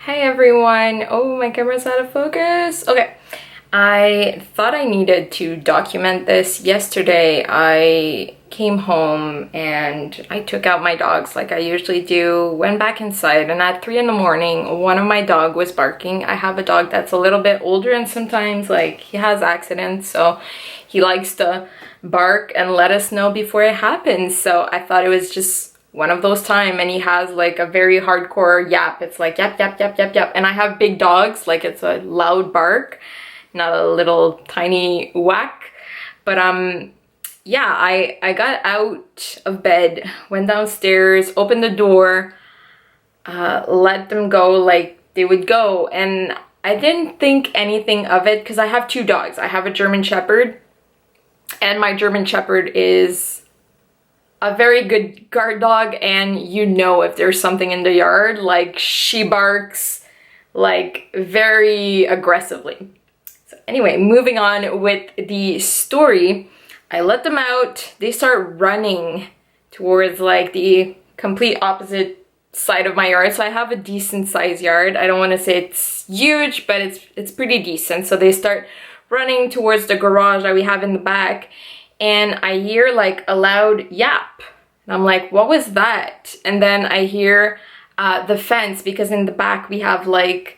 Hey everyone! Oh, my camera's out of focus. Okay, I thought I needed to document this. Yesterday, I came home and I took out my dogs like I usually do, went back inside, and at 3 in the morning, one of my dog was barking. I have a dog that's a little bit older and sometimes like he has accidents, so he likes to bark and let us know before it happens. So I thought it was just one of those time, and he has like a very hardcore yap. It's like yap yap yap yap yap, and I have big dogs, like it's a loud bark, not a little tiny whack. But yeah, I got out of bed, went downstairs, opened the door, let them go like they would go, and I didn't think anything of it because I have two dogs. I have a German Shepherd, and my German Shepherd is a very good guard dog, and you know if there's something in the yard, like she barks like very aggressively. So anyway, moving on with the story, I let them out. They start running towards like the complete opposite side of my yard. So I have a decent sized yard. I don't want to say it's huge, but it's pretty decent. So they start running towards the garage that we have in the back, and I hear like a loud yap. And I'm like, what was that? And then I hear the fence, because in the back we have like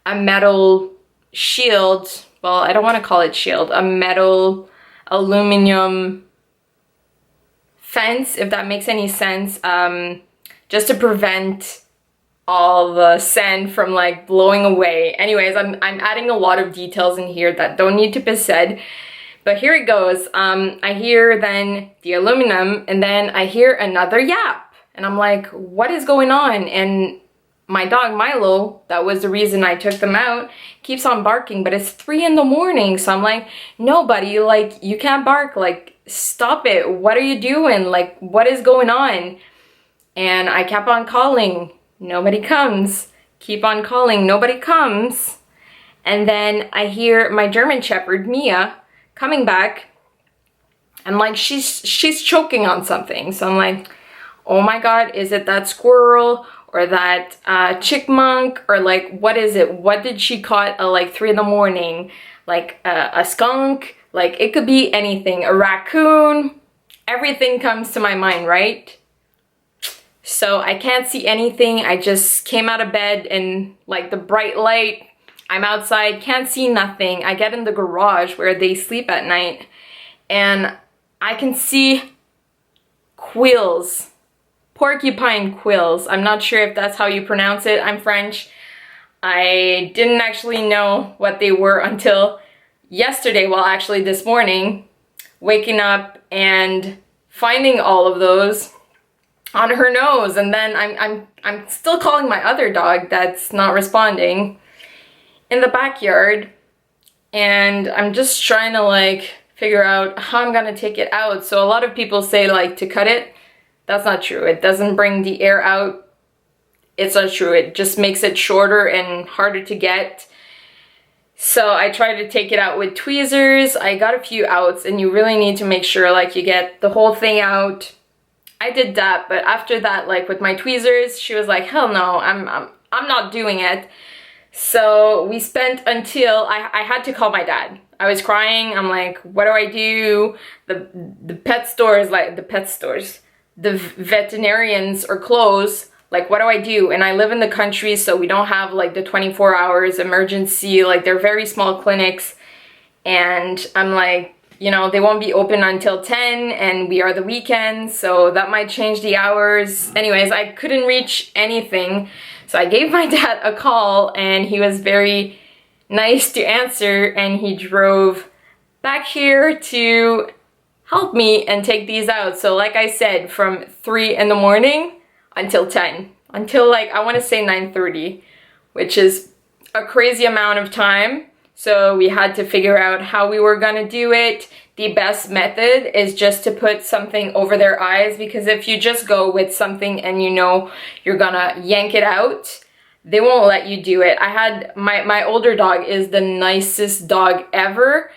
a metal shield. Well, I don't want to call it shield, a metal aluminum fence, if that makes any sense, just to prevent all the sand from like blowing away. Anyways, I'm adding a lot of details in here that don't need to be said. But here it goes. I hear then the aluminum, and then I hear another yap. And I'm like, what is going on? And my dog Milo, that was the reason I took them out, keeps on barking, but it's 3 in the morning. So I'm like, no, buddy, like, you can't bark. Like, stop it. What are you doing? Like, what is going on? And I kept on calling. Nobody comes. Keep on calling. Nobody comes. And then I hear my German Shepherd, Mia, coming back, and like she's choking on something. So I'm like, oh my god, is it that squirrel or that chickmunk, or like what is it? What did she caught at like 3 in the morning? Like a skunk? Like it could be anything. A raccoon? Everything comes to my mind, right? So I can't see anything. I just came out of bed and like the bright light, I'm outside, can't see nothing. I get in the garage where they sleep at night, and I can see quills, porcupine quills. I'm not sure if that's how you pronounce it. I'm French. I didn't actually know what they were until yesterday, well actually this morning, waking up and finding all of those on her nose. And then I'm still calling my other dog that's not responding in the backyard, and I'm just trying to like figure out how I'm gonna take it out. So a lot of people say like to cut it. That's not true. It doesn't bring the air out. It's not true. It just makes it shorter and harder to get. So I tried to take it out with tweezers. I got a few outs, and you really need to make sure like you get the whole thing out. I did that, but after that, like with my tweezers, she was like, hell no, I'm not doing it. So we spent until I had to call my dad. I was crying. I'm like, what do I do? The pet stores, like the veterinarians are closed. Like, what do I do? And I live in the country, so we don't have like the 24 hours emergency. Like, they're very small clinics. And I'm like, you know, they won't be open until 10, and we are the weekend, so that might change the hours. Anyways, I couldn't reach anything. So I gave my dad a call, and he was very nice to answer, and he drove back here to help me and take these out. So like I said, from 3 in the morning until 10, until like I want to say 9:30, which is a crazy amount of time. So we had to figure out how we were gonna do it. The best method is just to put something over their eyes, because if you just go with something and you know you're gonna yank it out, they won't let you do it. I had my older dog is the nicest dog ever,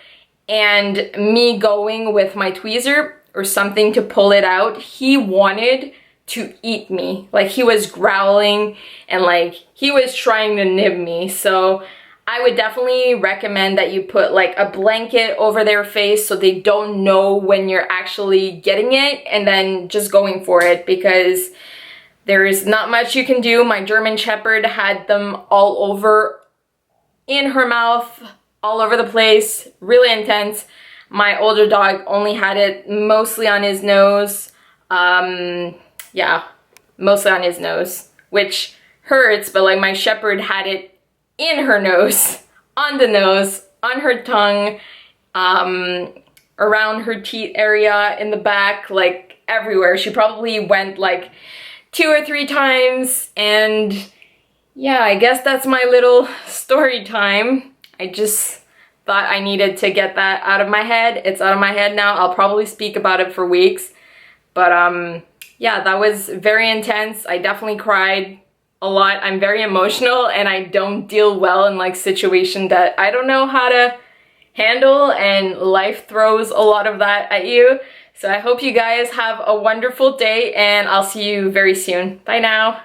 and me going with my tweezer or something to pull it out, he wanted to eat me. Like, he was growling and like he was trying to nib me. So I would definitely recommend that you put like a blanket over their face so they don't know when you're actually getting it, and then just going for it, because there is not much you can do. My German Shepherd had them all over in her mouth, all over the place, really intense. My older dog only had it mostly on his nose. Yeah, mostly on his nose, which hurts, but like my Shepherd had it in her nose, on the nose, on her tongue, around her teeth area, in the back, like everywhere. She probably went like 2 or 3 times, and yeah, I guess that's my little story time. I just thought I needed to get that out of my head. It's out of my head now. I'll probably speak about it for weeks. But yeah, that was very intense. I definitely cried a lot. I'm very emotional, and I don't deal well in like situations that I don't know how to handle, and life throws a lot of that at you. So I hope you guys have a wonderful day, and I'll see you very soon. Bye now.